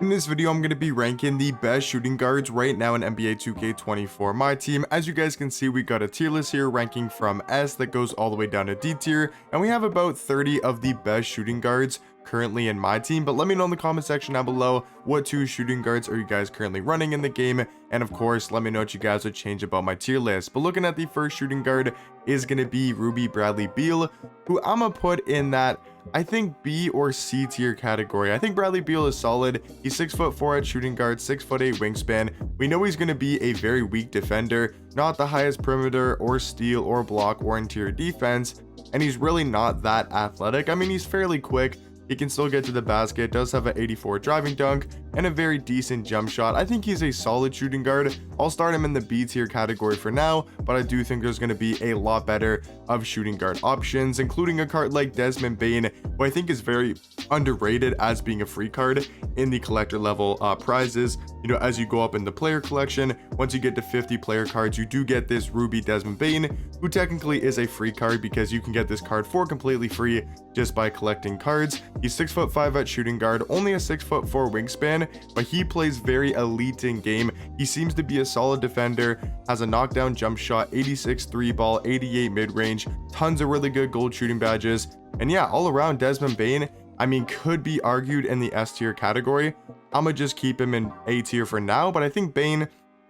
In this video, I'm going to be ranking the best shooting guards right now in NBA 2K24 My Team. As you guys can see, we got a tier list here ranking from S that goes all the way down to D tier, and we have about 30 of the best shooting guards currently in my team. But let me know in the comment section down below, what two shooting guards are you guys currently running in the game, and of course let me know what you guys would change about my tier list. But looking at the first shooting guard is going to be Ruby Bradley Beal, who I'm gonna put in that I think B or C tier category. I think Bradley Beal is solid. He's 6'4" at shooting guard, 6'8" wingspan. We know he's going to be a very weak defender, not the highest perimeter or steal or block or interior defense, and he's really not that athletic. I mean, he's fairly quick. He can still get to the basket, does have an 84 driving dunk, and a very decent jump shot. I think he's a solid shooting guard. I'll start him in the B tier category for now, but I do think there's going to be a lot better of shooting guard options, including a card like Desmond Bane, who I think is very underrated as being a free card in the collector level prizes. You know, as you go up in the player collection, once you get to 50 player cards, you do get this Ruby Desmond Bane, who technically is a free card because you can get this card for completely free just by collecting cards. He's 6'5" at shooting guard, only a 6'4" wingspan, but he plays very elite in game. He seems to be a solid defender, has a knockdown jump shot, 86 3 ball, 88 mid-range, tons of really good gold shooting badges. And yeah, all around Desmond Bane, I mean, could be argued in the S tier category. I'm gonna just keep him in A tier for now, but I think Bane,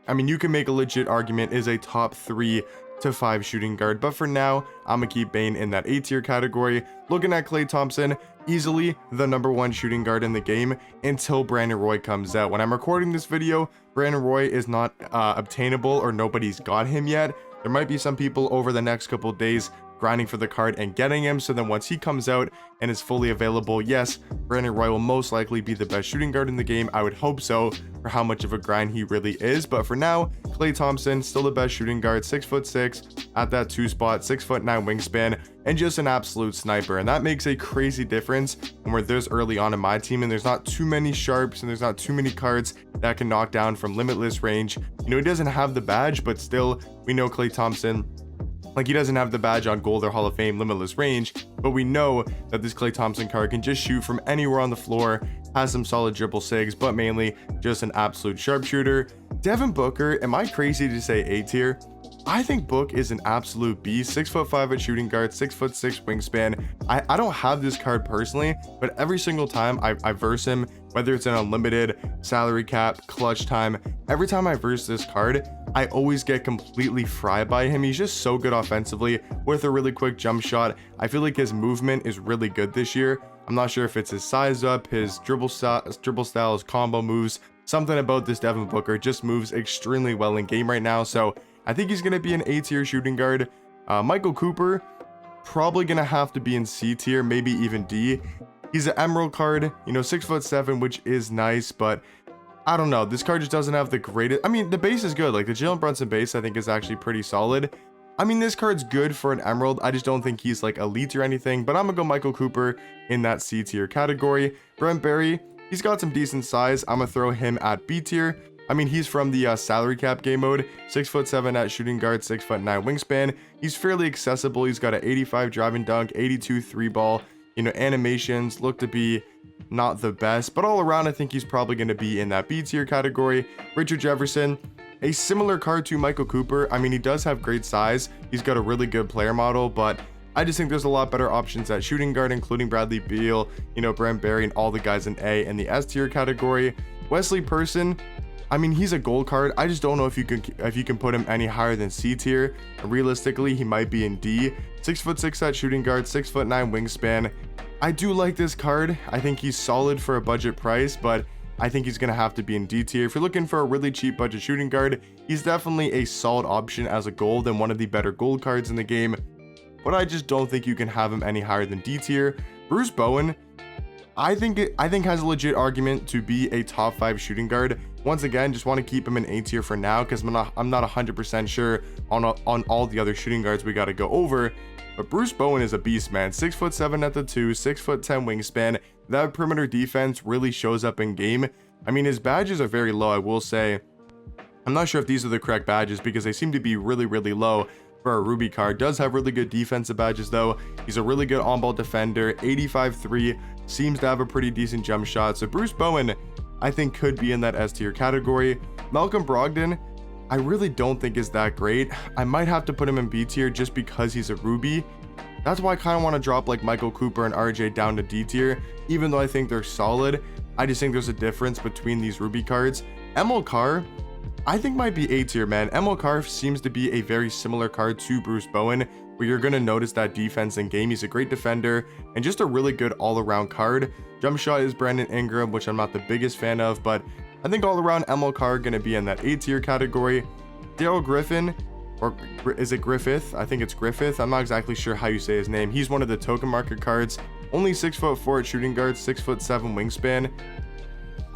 I mean, you can make a legit argument is a top 3 to 5 shooting guard, but for now I'm gonna keep Bane in that A tier category. Looking at Klay Thompson, easily the #1 shooting guard in the game until Brandon Roy comes out. When I'm recording this video, Brandon Roy is not obtainable, or nobody's got him yet. There might be some people over the next couple days grinding for the card and getting him, so then once he comes out and is fully available, yes, Brandon Roy will most likely be the best shooting guard in the game. I would hope so, for how much of a grind he really is. But for now, Klay Thompson, still the best shooting guard, 6'6" at that 2 spot, 6'9" wingspan, and just an absolute sniper. And that makes a crazy difference when we're this early on in my team and there's not too many sharps and there's not too many cards that can knock down from limitless range. You know, he doesn't have the badge, but still, we know Klay Thompson, like, he doesn't have the badge on Gold or Hall of Fame limitless range, but we know that this Klay Thompson card can just shoot from anywhere on the floor, has some solid dribble sigs, but mainly just an absolute sharpshooter. Devin Booker, am I crazy to say A tier? I think Book is an absolute beast. 6'5" at shooting guard, 6'6" wingspan. I don't have this card personally, but every single time I verse him, whether it's an unlimited, salary cap, clutch time, every time I verse this card, I always get completely fried by him. He's just so good offensively with a really quick jump shot. I feel like his movement is really good this year. I'm not sure if it's his size up, his dribble style, his combo moves. Something about this Devin Booker just moves extremely well in game right now. So I think he's going to be an A tier shooting guard. Michael Cooper, probably going to have to be in C tier, maybe even D. He's an emerald card, you know, 6'7", which is nice, but I don't know. This card just doesn't have the greatest. I mean, the base is good. Like, the Jalen Brunson base, I think, is actually pretty solid. I mean, this card's good for an emerald. I just don't think he's like elite or anything, but I'm gonna go Michael Cooper in that C tier category. Brent Berry, he's got some decent size. I'm gonna throw him at B tier. I mean, he's from the salary cap game mode, 6'7" at shooting guard, 6'9" wingspan. He's fairly accessible. He's got an 85 driving dunk, 82 3 ball. You know, animations look to be not the best, but all around, I think he's probably going to be in that B tier category. Richard Jefferson, a similar card to Michael Cooper. I mean, he does have great size. He's got a really good player model, but I just think there's a lot better options at shooting guard, including Bradley Beal, you know, Brent Berry, and all the guys in A and the S tier category. Wesley Person, I mean, he's a gold card. I just don't know if you can put him any higher than C tier. Realistically, he might be in D. 6'6" at shooting guard, 6'9" wingspan. I do like this card. I think he's solid for a budget price, but I think he's gonna have to be in D tier. If you're looking for a really cheap budget shooting guard, he's definitely a solid option as a gold and one of the better gold cards in the game, but I just don't think you can have him any higher than D tier. Bruce Bowen, I think has a legit argument to be a top 5 shooting guard. Once again, just want to keep him in A tier for now because I'm not 100% sure on all the other shooting guards we got to go over. But Bruce Bowen is a beast, man. 6'7" at the 2, 6'10" wingspan. That perimeter defense really shows up in game. I mean, his badges are very low, I will say. I'm not sure if these are the correct badges because they seem to be really, really low for a Ruby card. Does have really good defensive badges though. He's a really good on-ball defender, 85 3, seems to have a pretty decent jump shot. So Bruce Bowen, I think could be in that S tier category. Malcolm Brogdon, I really don't think is that great. I might have to put him in B tier just because he's a Ruby. That's why I kind of want to drop like Michael Cooper and RJ down to D tier, even though I think they're solid. I just think there's a difference between these Ruby cards. MLK, I think might be A tier, man. MLK seems to be a very similar card to Bruce Bowen, where you're going to notice that defense in game. He's a great defender and just a really good all-around card. Jump shot is Brandon Ingram, which I'm not the biggest fan of, but I think all-around MLK going to be in that A tier category. Daryl Griffin, or is it Griffith? I think it's Griffith. I'm not exactly sure how you say his name. He's one of the token market cards. Only 6'4" at shooting guard, 6'7" wingspan.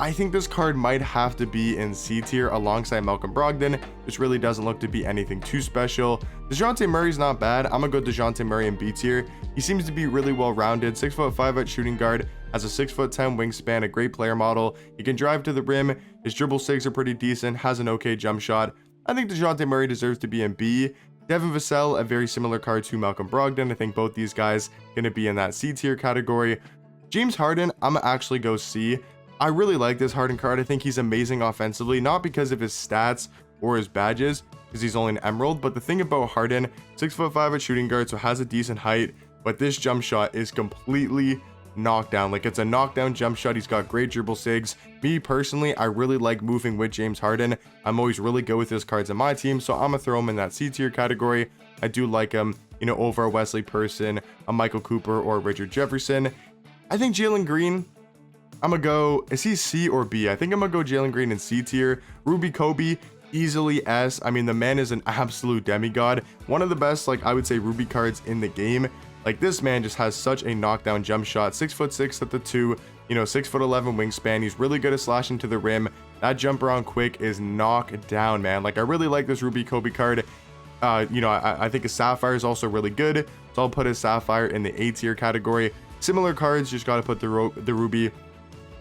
I think this card might have to be in C tier alongside Malcolm Brogdon. This really doesn't look to be anything too special. DeJounte Murray's not bad. I'm gonna go DeJounte Murray in B tier. He seems to be really well rounded. 6'5" at shooting guard, has a 6'10" wingspan, a great player model. He can drive to the rim. His dribble sigs are pretty decent, has an okay jump shot. I think DeJounte Murray deserves to be in B. Devin Vassell, a very similar card to Malcolm Brogdon. I think both these guys gonna be in that C tier category. James Harden, I'm gonna actually go C. I really like this Harden card. I think he's amazing offensively, not because of his stats or his badges, because he's only an emerald, but the thing about Harden, 6'5" at shooting guard, so has a decent height, but this jump shot is completely knockdown. Like, it's a knockdown jump shot. He's got great dribble sigs. Me personally, I really like moving with James Harden. I'm always really good with his cards in my team, so I'm gonna throw him in that C tier category. I do like him, you know, over a Wesley Person, a Michael Cooper, or Richard Jefferson. I think Jalen Green, I'm gonna go, is he C or B? I think I'm gonna go Jalen Green in C tier. Ruby Kobe, easily S. I mean, the man is an absolute demigod. One of the best, like, I would say, Ruby cards in the game. Like, this man just has such a knockdown jump shot. 6'6" at the 2, you know, 6'11" wingspan. He's really good at slashing to the rim. That jump around quick is knockdown, man. Like, I really like this Ruby Kobe card. You know, I think his Sapphire is also really good, so I'll put his Sapphire in the A tier category. Similar cards, just gotta put the Ruby,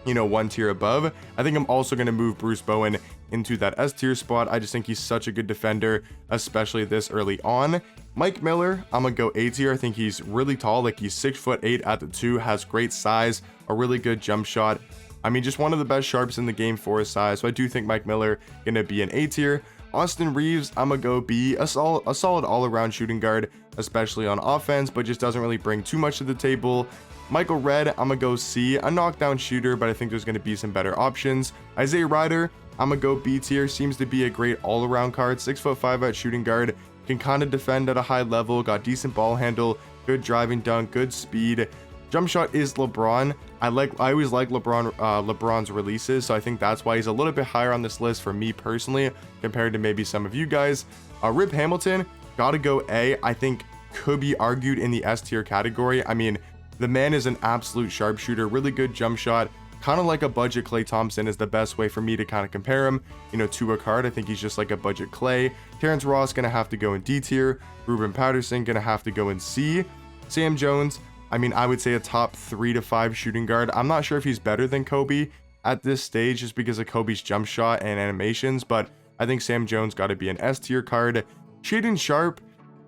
you know, one tier above. I think I'm also going to move Bruce Bowen into that S tier spot. I just think he's such a good defender, especially this early on. Mike Miller, I'm gonna go A tier. I think he's really tall, like he's 6'8" at the 2, has great size, a really good jump shot. I mean, just one of the best sharps in the game for his size, so I do think Mike Miller gonna be an A tier. Austin Reeves, I'm gonna go B, a solid all-around shooting guard, especially on offense, but just doesn't really bring too much to the table. Michael Redd, I'm gonna go C, a knockdown shooter, but I think there's gonna be some better options. Isaiah Rider, I'm gonna go B tier, seems to be a great all-around card, 6'5" at shooting guard, can kind of defend at a high level, got decent ball handle, good driving dunk, good speed. Jump shot is LeBron. I always like LeBron's releases, so I think that's why he's a little bit higher on this list for me personally, compared to maybe some of you guys. Rip Hamilton, gotta go A. I think could be argued in the S tier category. I mean, the man is an absolute sharpshooter, really good jump shot, kind of like a budget Klay Thompson is the best way for me to kind of compare him, you know, to a card. I think he's just like a budget Klay. Terrence Ross gonna have to go in D tier. Ruben Patterson gonna have to go in C. Sam Jones, I mean, I would say a top 3 to 5 shooting guard. I'm not sure if he's better than Kobe at this stage just because of Kobe's jump shot and animations, but I think Sam Jones got to be an S tier card. Shaedon Sharpe,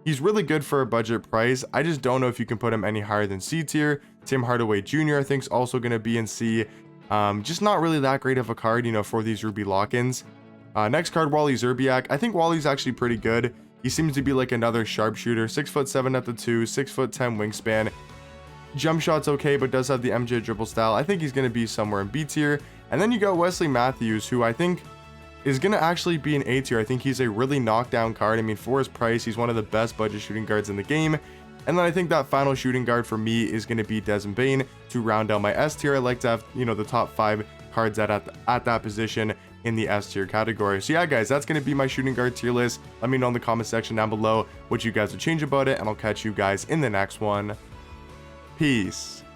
he's really good for a budget price. I just don't know if you can put him any higher than C tier. Tim Hardaway Jr. I think is also going to be in C. Just not really that great of a card, you know, for these Ruby lock-ins. Next card, Wally Szczerbiak. I think Wally's actually pretty good. He seems to be like another sharpshooter. 6'7" at the 2, 6'10" wingspan. Jump shot's okay, but does have the MJ dribble style. I think he's going to be somewhere in B tier. And then you got Wesley Matthews, who I think is going to actually be an A tier. I think he's a really knockdown card. I mean, for his price, he's one of the best budget shooting guards in the game. And then I think that final shooting guard for me is going to be Desmond Bane to round out my S tier. I like to have, you know, the top 5 cards at that position in the S tier category. So yeah, guys, that's going to be my shooting guard tier list. Let me know in the comment section down below what you guys would change about it, and I'll catch you guys in the next one. Peace.